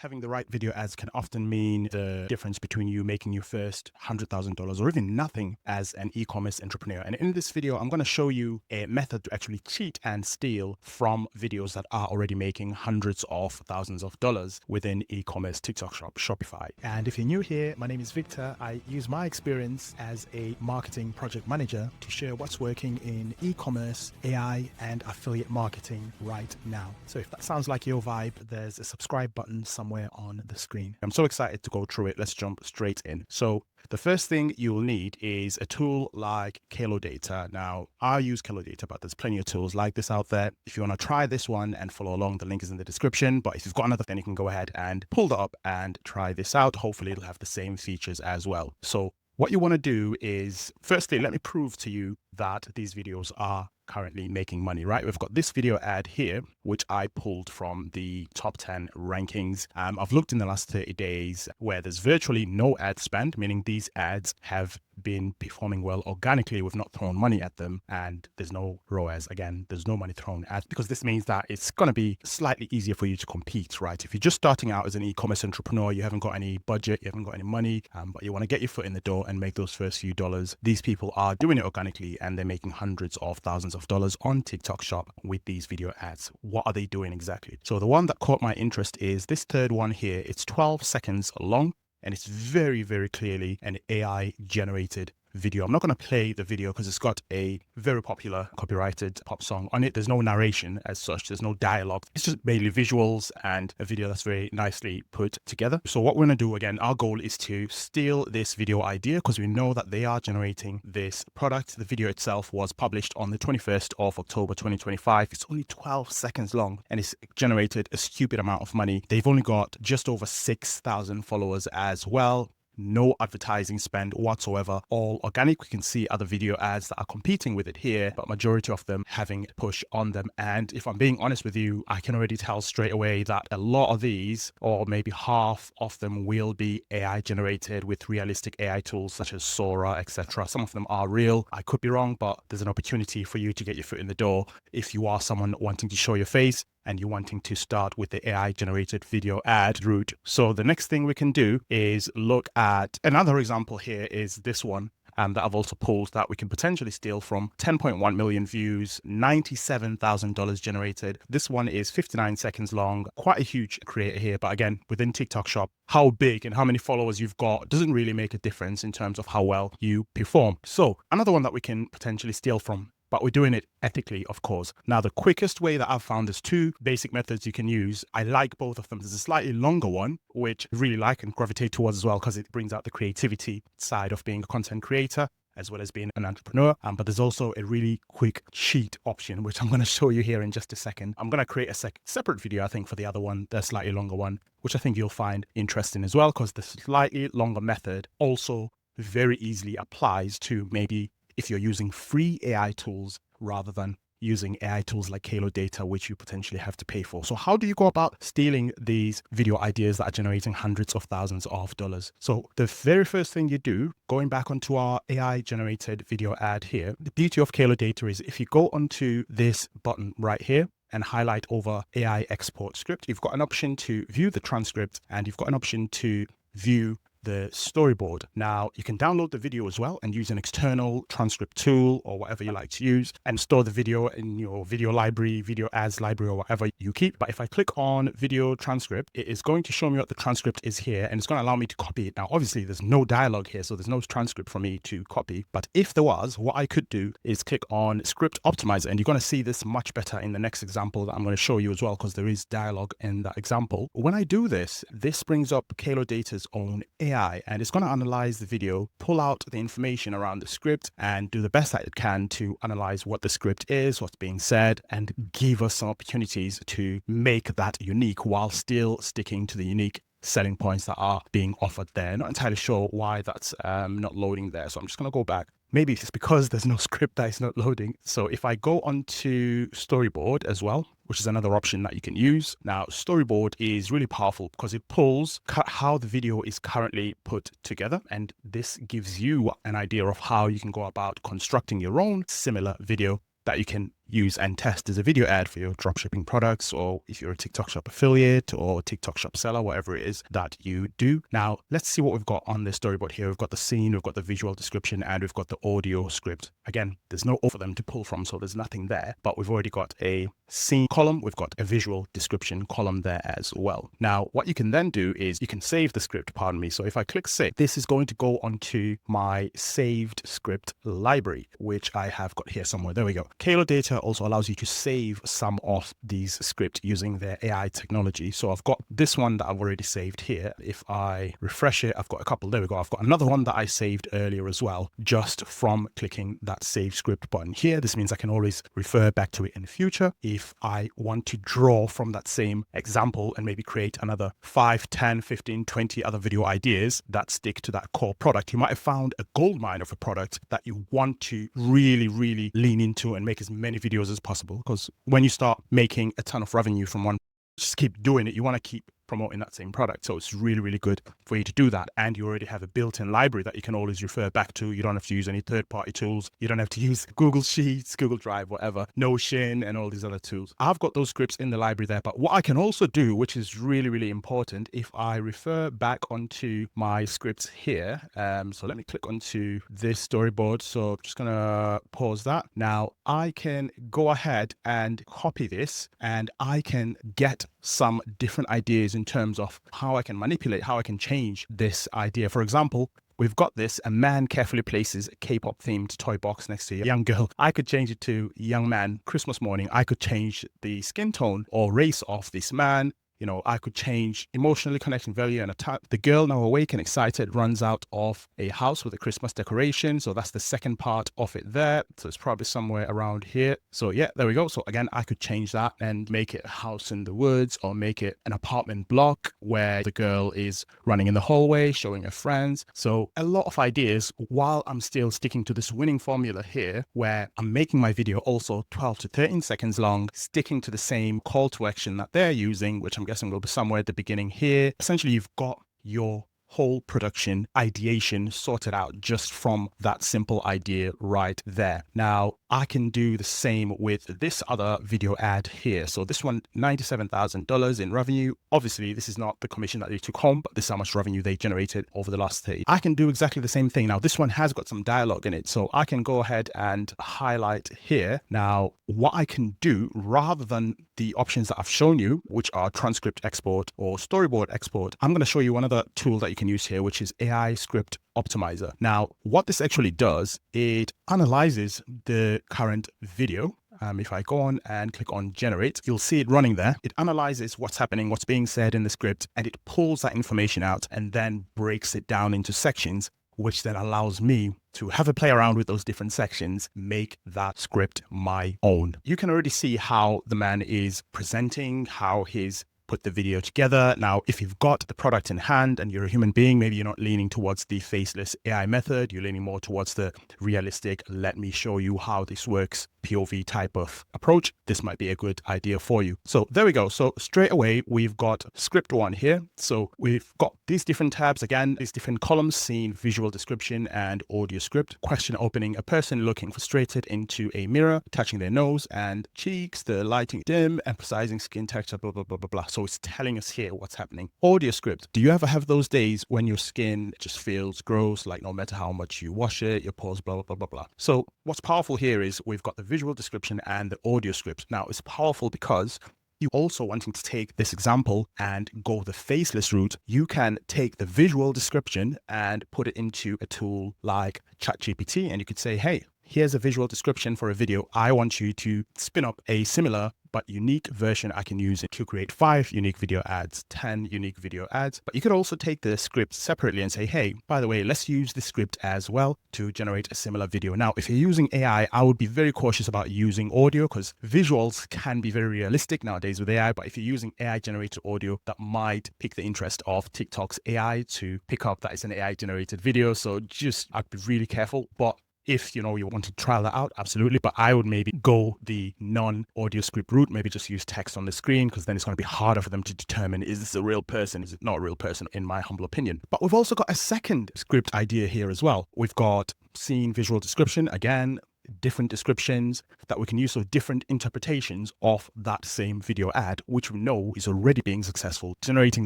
having the right video ads can often mean the difference between you making your first $100,000 or even nothing as an e-commerce entrepreneur. And in this video, I'm going to show you a method to actually cheat and steal from videos that are already making hundreds of thousands of dollars within e-commerce, TikTok Shop, Shopify. And if you're new here, my name is Victor. I use my experience as a marketing project manager to share what's working in e-commerce, AI, and affiliate marketing right now. So if that sounds like your vibe, there's a subscribe button somewhere on the screen. I'm so excited to go through it. Let's jump straight in. So the first thing you'll need is a tool like KaloData. Now, I use KaloData, but there's plenty of tools like this out there. If you want to try this one and follow along, the link is in the description. But if you've got another, then you can go ahead and pull that up and try this out. Hopefully, it'll have the same features as well. So what you want to do is, firstly, let me prove to you that these videos are currently making money, right? We've got this video ad here, which I pulled from the top 10 rankings. I've looked in the last 30 days where there's virtually no ad spend, meaning these ads have been performing well organically. We've not thrown money at them, and there's no ROAS. Again, there's no money thrown at, because this means that it's going to be slightly easier for you to compete, right? If you're just starting out as an e-commerce entrepreneur, you haven't got any budget, you haven't got any money, but you want to get your foot in the door and make those first few dollars. These people are doing it organically, and they're making hundreds of thousands of dollars on TikTok Shop with these video ads. What are they doing exactly? So the one that caught my interest is this third one here. It's 12 seconds long, and it's very, very clearly an AI generated video. I'm not going to play the video because it's got a very popular copyrighted pop song on it. There's no narration as such. There's no dialogue. It's just mainly visuals and a video that's very nicely put together. So what we're going to do, again, our goal is to steal this video idea, because we know that they are generating this product. The video itself was published on the 21st of October 2025. It's only 12 seconds long, and it's generated a stupid amount of money. They've only got just over 6,000 followers as well. No advertising spend whatsoever, all organic. We can see other video ads that are competing with it here, but majority of them having push on them. And if I'm being honest with you, I can already tell straight away that a lot of these, or maybe half of them, will be AI generated with realistic AI tools such as Sora, etc. Some of them are real. I could be wrong, but there's an opportunity for you to get your foot in the door if you are someone wanting to show your face and you're wanting to start with the AI generated video ad route. So the next thing we can do is look at another example. Here is this one that I've also pulled that we can potentially steal from. 10.1 million views, $97,000 generated. This one is 59 seconds long. Quite a huge creator here, but again, within TikTok Shop, how big and how many followers you've got doesn't really make a difference in terms of how well you perform. So another one that we can potentially steal from, but we're doing it ethically, of course. Now, the quickest way that I've found, there's two basic methods you can use. I like both of them. There's a slightly longer one, which I really like and gravitate towards as well, because it brings out the creativity side of being a content creator as well as being an entrepreneur. But there's also a really quick cheat option, which I'm going to show you here in just a second. I'm going to create a separate video, I think, for the other one, the slightly longer one, which I think you'll find interesting as well, because the slightly longer method also very easily applies to maybe if you're using free AI tools rather than using AI tools like KaloData, which you potentially have to pay for. So how do you go about stealing these video ideas that are generating hundreds of thousands of dollars? So the very first thing you do, going back onto our AI generated video ad here, the beauty of KaloData is if you go onto this button right here and highlight over AI export script, you've got an option to view the transcript, and you've got an option to view the storyboard. Now, you can download the video as well and use an external transcript tool or whatever you like to use and store the video in your video library, video ads library, or whatever you keep. But if I click on video transcript, it is going to show me what the transcript is here, and it's going to allow me to copy it. Now, obviously, there's no dialogue here, so there's no transcript for me to copy. But if there was, what I could do is click on script optimizer, and you're going to see this much better in the next example that I'm going to show you as well, because there is dialogue in that example. When I do this, this brings up KaloData's own AI, and it's going to analyze the video, pull out the information around the script, and do the best that it can to analyze what the script is, what's being said, and give us some opportunities to make that unique while still sticking to the unique selling points that are being offered there. Not entirely sure why that's not loading there, so I'm just going to go back. Maybe it's because there's no script that is not loading. So if I go onto storyboard as well, which is another option that you can use. Now, storyboard is really powerful because it pulls how the video is currently put together. And this gives you an idea of how you can go about constructing your own similar video that you can use and test as a video ad for your dropshipping products, or if you're a TikTok shop affiliate or TikTok shop seller, whatever it is that you do. Now, let's see what we've got on the storyboard here. We've got the scene, we've got the visual description, and we've got the audio script. Again, there's no for them to pull from, so there's nothing there, but we've already got a scene column, we've got a visual description column there as well. Now, what you can then do is you can save the script, pardon me. So if I click save, this is going to go onto my saved script library, which I have got here somewhere. There we go. KaloData also allows you to save some of these scripts using their AI technology. So I've got this one that I've already saved here. If I refresh it, I've got a couple. There we go. I've got another one that I saved earlier as well, just from clicking that save script button here. This means I can always refer back to it in the future if I want to draw from that same example and maybe create another 5, 10, 15, 20 other video ideas that stick to that core product. You might have found a gold mine of a product that you want to really, really lean into and make as many videos as possible. Because when you start making a ton of revenue from one, just keep doing it. You want to keep promoting that same product. So it's really, really good for you to do that. And you already have a built-in library that you can always refer back to. You don't have to use any third-party tools. You don't have to use Google Sheets, Google Drive, whatever, Notion, and all these other tools. I've got those scripts in the library there. But what I can also do, which is really, really important, if I refer back onto my scripts here. So let me click onto this storyboard. So I'm just going to pause that. Now I can go ahead and copy this, and I can get some different ideas in terms of how I can manipulate, how I can change this idea. For example, we've got this: a man carefully places a K-pop themed toy box next to a young girl. I could change it to young man, Christmas morning. I could change the skin tone or race of this man. You know, I could change emotionally connecting value and attack. The girl, now awake and excited, runs out of a house with a Christmas decoration. So that's the second part of it there. So it's probably somewhere around here. So yeah, there we go. So again, I could change that and make it a house in the woods, or make it an apartment block where the girl is running in the hallway, showing her friends. So a lot of ideas, while I'm still sticking to this winning formula here, where I'm making my video also 12 to 13 seconds long, sticking to the same call to action that they're using, which I'm guessing will be somewhere at the beginning here. Essentially, you've got your whole production ideation sorted out just from that simple idea right there. Now, I can do the same with this other video ad here. So this one, $97,000 in revenue. Obviously, this is not the commission that they took home, but this is how much revenue they generated over the last 30. I can do exactly the same thing. Now, this one has got some dialogue in it, so I can go ahead and highlight here. Now, what I can do, rather than the options that I've shown you, which are transcript export or storyboard export, I'm going to show you another tool that you can use here, which is AI Script Optimizer. Now, what this actually does, it analyzes the current video. If I go on and click on generate, you'll see it running there. It analyzes what's happening, what's being said in the script, and it pulls that information out and then breaks it down into sections, which then allows me to have a play around with those different sections, make that script my own. You can already see how the man is presenting, how he's put the video together. Now, if you've got the product in hand and you're a human being, maybe you're not leaning towards the faceless AI method, you're leaning more towards the realistic, let me show you how this works POV type of approach, this might be a good idea for you. So there we go. So straight away, we've got script one here. So we've got these different tabs, again, these different columns: scene, visual description, and audio script. Question opening: a person looking frustrated into a mirror, touching their nose and cheeks, the lighting dim, emphasizing skin texture, blah, blah, blah, blah, blah. So it's telling us here what's happening. Audio script: do you ever have those days when your skin just feels gross, like no matter how much you wash it, your pores, blah, blah, blah, blah, blah. So what's powerful here is we've got the visual description and the audio script. Now, it's powerful because you also wanting to take this example and go the faceless route, you can take the visual description and put it into a tool like ChatGPT, and you could say, hey, here's a visual description for a video. I want you to spin up a similar but unique version. I can use it to create 5 unique video ads, 10 unique video ads. But you could also take the script separately and say, hey, by the way, let's use the script as well to generate a similar video. Now, if you're using AI, I would be very cautious about using audio because visuals can be very realistic nowadays with AI. But if you're using AI generated audio, that might pique the interest of TikTok's AI to pick up that it's an AI generated video. So just, I'd be really careful. But if you want to trial that out, absolutely. But I would maybe go the non-audio script route, maybe just use text on the screen, because then it's going to be harder for them to determine, is this a real person? Is it not a real person, in my humble opinion? But we've also got a second script idea here as well. We've got scene, visual description. Again, different descriptions that we can use, so different interpretations of that same video ad, which we know is already being successful, generating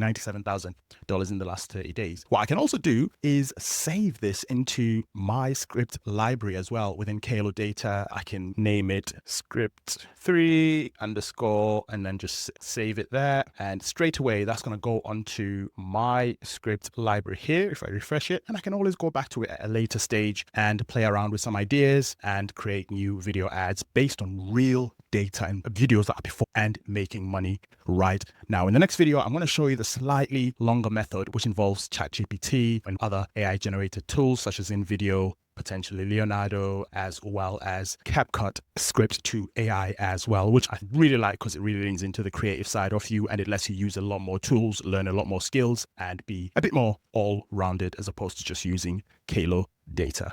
$97,000 in the last 30 days. What I can also do is save this into my script library as well within KaloData. I can name it script 3 underscore and then just save it there. And straight away, that's going to go onto my script library here. If I refresh it, and I can always go back to it at a later stage and play around with some ideas and create new video ads based on real data and videos that are before and making money right now. In the next video, I'm going to show you the slightly longer method, which involves ChatGPT and other AI generated tools such as InVideo, potentially Leonardo, as well as CapCut script to AI as well, which I really like because it really leans into the creative side of you and it lets you use a lot more tools, learn a lot more skills, and be a bit more all-rounded as opposed to just using KaloData.